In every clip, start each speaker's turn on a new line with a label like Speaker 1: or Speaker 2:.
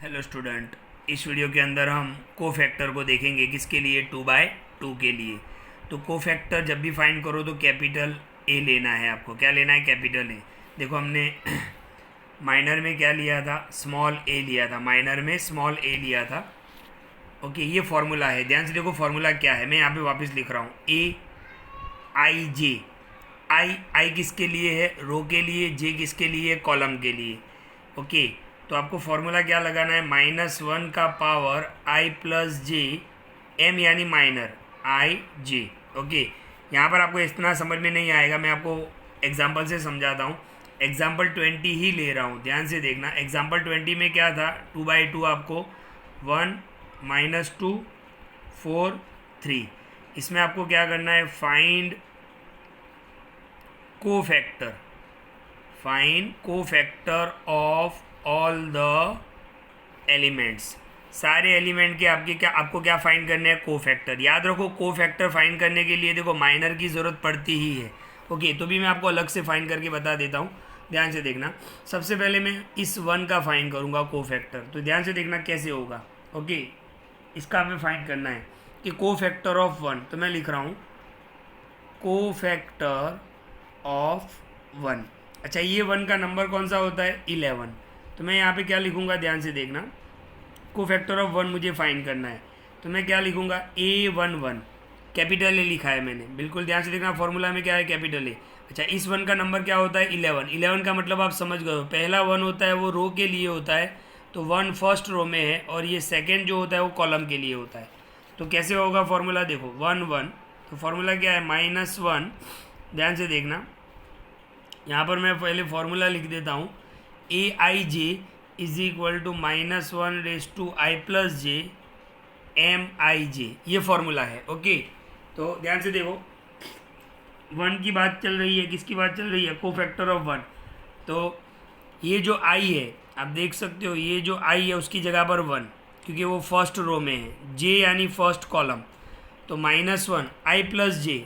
Speaker 1: Hello student, इस video के अंदर हम कोफैक्टर को देखेंगे। किसके लिए? 2/2 के लिए। तो कोफैक्टर जब भी फाइंड करो तो कैपिटल ए लेना है आपको। क्या लेना है? Capital A. देखो हमने माइनर में क्या लिया था? स्मॉल ए लिया था। माइनर में स्मॉल ए लिया था। ओके, ये फॉर्मूला है। ध्यान से देखो फॉर्मूला क्या है। मैं यहाँ पे वापस लिख रहा हूँ, ए आई जे। आई किसके लिए है? रो के लिए। जे किसके लिए? कॉलम के लिए। ओके, तो आपको फॉर्मूला क्या लगाना है? -1 का पावर आई प्लस जे, एम यानी माइनर आई जे। ओके, यहाँ पर आपको इतना समझ में नहीं आएगा, मैं आपको एग्जाम्पल से समझाता हूँ। एग्जाम्पल 20 ही ले रहा हूँ, ध्यान से देखना। एग्जाम्पल 20 में क्या था? 2/2 आपको 1 -2 4 3। इसमें आपको क्या करना है? Find cofactor of all the elements. सारे एलिमेंट के आपको क्या फाइंड करने हैं? कोफैक्टर। याद रखो, कोफैक्टर फाइंड करने के लिए देखो माइनर की ज़रूरत पड़ती ही है। ओके, तो भी मैं आपको अलग से फाइंड करके बता देता हूँ, ध्यान से देखना। सबसे पहले मैं इस 1 का फाइंड करूँगा कोफैक्टर, तो ध्यान से देखना कैसे होगा। ओके, इसका हमें फाइंड करना है कि कोफैक्टर ऑफ 1, तो मैं लिख रहा हूँ कोफैक्टर ऑफ 1। अच्छा, ये 1 का नंबर कौन सा होता है? 11। तो मैं यहाँ पे क्या लिखूँगा? ध्यान से देखना। कोफैक्टर ऑफ 1 मुझे फाइंड करना है, तो मैं क्या लिखूँगा? A11। कैपिटल ए लिखा है मैंने, बिल्कुल ध्यान से देखना। फॉर्मूला में क्या है? Capital A. अच्छा, इस 1 का नंबर क्या होता है? 11। 11 का मतलब आप समझ गए हो, पहला 1 होता है वो रो के लिए होता है, तो 1 फर्स्ट रो में है, और ये सेकेंड जो होता है वो कॉलम के लिए होता है। तो कैसे होगा फॉर्मूला? देखो 1 1, तो फॉर्मूला क्या है? -1। ध्यान से देखना, यहाँ पर मैं पहले फॉर्मूला लिख देता हूँ। A i j is equal to -1/i+j m i j, ये फॉर्मूला है। ओके, तो ध्यान से देखो, 1 की बात चल रही है। किसकी बात चल रही है? Cofactor of 1। तो ये जो आई है, आप देख सकते हो, ये जो आई है उसकी जगह पर 1, क्योंकि वो फर्स्ट रो में है। जे यानी फर्स्ट कॉलम, तो -1 i+j,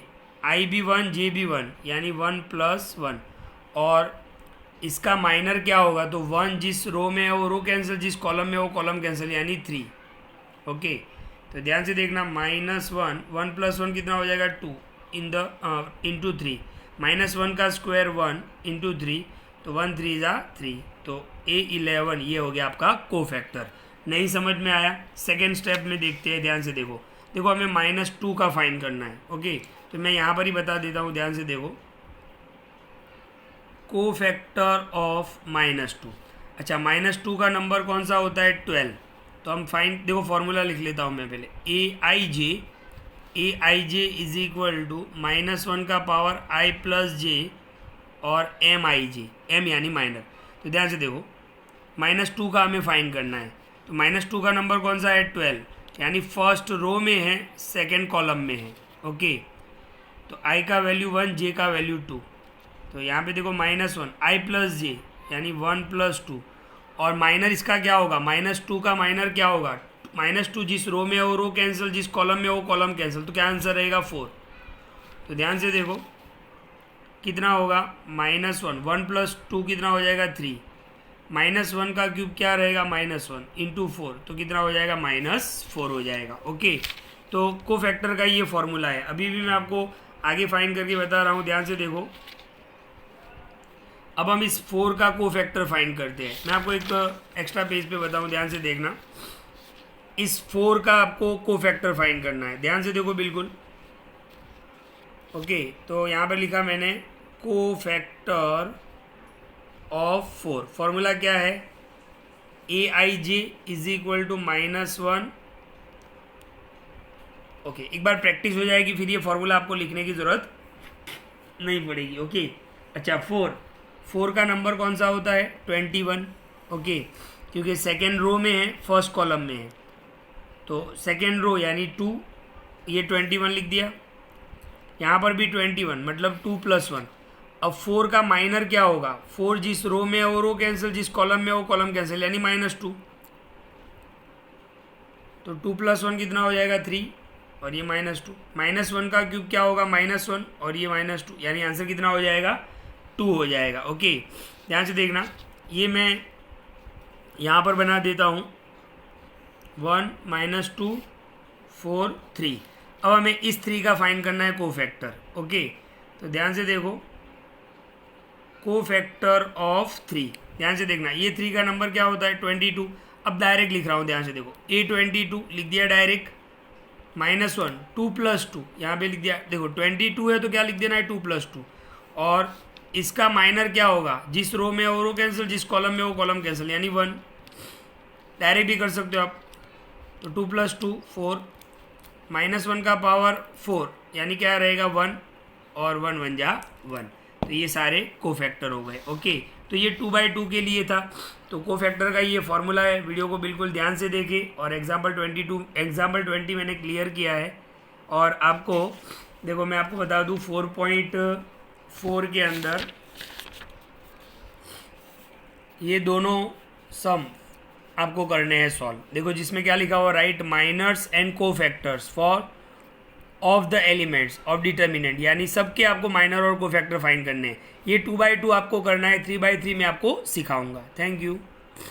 Speaker 1: आई भी 1 जे भी 1, यानी 1 + 1। और इसका माइनर क्या होगा? तो 1 जिस रो में है वो रो कैंसिल, जिस कॉलम में है वो कॉलम कैंसिल, यानी 3। ओके, तो ध्यान से देखना, -1 1 + 1 कितना हो जाएगा? 2 इंटू 3। -1 का स्क्वायर 1 इंटू 3, तो 1 3 ज़ा 3, तो A11 ये हो गया आपका कोफैक्टर। नहीं समझ में आया? सेकेंड स्टेप में देखते हैं, ध्यान से देखो। देखो हमें -2 का फाइंड करना है। ओके, तो मैं यहाँ पर ही बता देता हूँ, ध्यान से देखो। Cofactor of -2। अच्छा, -2 का नंबर कौन सा होता है? 12। तो हम फाइंड, देखो फॉर्मूला लिख लेता हूँ मैं पहले। ए i j is equal to -1 का पावर i+j और एम आई जे, एम यानी माइनर। तो ध्यान से देखो, -2 का हमें फाइंड करना है, तो -2 का नंबर कौन सा है? 12, यानी फर्स्ट रो में है, सेकेंड कॉलम में है। ओके, तो i का वैल्यू 1, j का वैल्यू 2। तो यहाँ पे देखो -1 i+j यानी 1 + 2, और माइनर इसका क्या होगा? -2 का माइनर क्या होगा? -2 जिस रो में है वो रो कैंसिल, जिस कॉलम में वो कॉलम कैंसिल, तो क्या आंसर रहेगा? 4। तो ध्यान से देखो कितना होगा? -1 1 + 2 कितना हो जाएगा? 3। -1 का क्यूब क्या रहेगा? -1 इंटू 4, तो कितना हो जाएगा? -4 हो जाएगा। ओके, तो कोफैक्टर का ये फॉर्मूला है। अभी भी मैं आपको आगे फाइंड करके बता रहा हूँ, ध्यान से देखो। अब हम इस 4 का कोफैक्टर फाइंड करते हैं। मैं आपको एक एक्स्ट्रा पेज पे बताऊं, ध्यान से देखना। इस 4 का आपको कोफैक्टर फाइंड करना है, ध्यान से देखो बिल्कुल। ओके, तो यहाँ पर लिखा मैंने कोफैक्टर ऑफ 4। फॉर्मूला क्या है? ए i j is equal to -1। Okay, एक बार प्रैक्टिस हो जाएगी फिर ये फॉर्मूला आपको लिखने की ज़रूरत नहीं पड़ेगी। ओके, अच्छा, 4 का नंबर कौन सा होता है? 21। ओके, क्योंकि सेकेंड रो में है, फर्स्ट कॉलम में है, तो सेकेंड रो यानी 2, ये 21 लिख दिया। यहाँ पर भी 21, मतलब 2 + 1। अब 4 का माइनर क्या होगा? 4 जिस रो में है वो रो कैंसिल, जिस कॉलम में है वो कॉलम कैंसिल, यानी -2। तो 2 + 1 कितना हो जाएगा? 3, और ये -2। -1 का क्यूब क्या होगा? -1, और ये -2, यानी आंसर कितना हो जाएगा? 2 हो जाएगा। ओके, ध्यान से देखना, ये मैं यहाँ पर बना देता हूँ 1 माइनस 2 4 3। अब हमें इस 3 का फाइंड करना है कोफैक्टर। ओके, तो ध्यान से देखो, कोफैक्टर ऑफ 3, ध्यान से देखना, ये 3 का नंबर क्या होता है 22। अब डायरेक्ट लिख रहा हूँ, ध्यान से देखो, A22 लिख दिया डायरेक्ट, -1 2 + 2 यहाँ पे लिख दिया। देखो 22 है तो क्या लिख देना है 2 + 2, और इसका माइनर क्या होगा, जिस रो में है वो रो कैंसिल, जिस कॉलम में वो कॉलम कैंसिल, यानी 1। डायरेक्ट भी कर सकते हो आप, तो 2 + 2 4, -1 का पावर 4 यानी क्या रहेगा 1, और 1 1 जा 1। तो ये सारे कोफैक्टर हो गए। ओके, तो ये 2/2 के लिए था। तो कोफैक्टर का ये फॉर्मूला है। वीडियो को बिल्कुल ध्यान से देखें, और एग्जाम्पल 20 मैंने क्लियर किया है। और आपको देखो, मैं आपको बता दूं 4.4 के अंदर ये दोनों सम आपको करने हैं सॉल्व। देखो जिसमें क्या लिखा हुआ, write minors and cofactors for of the elements of determinant, यानी सबके आपको माइनर और कोफैक्टर फाइंड करने हैं। ये 2/2 आपको करना है, 3/3 में आपको सिखाऊंगा। Thank you.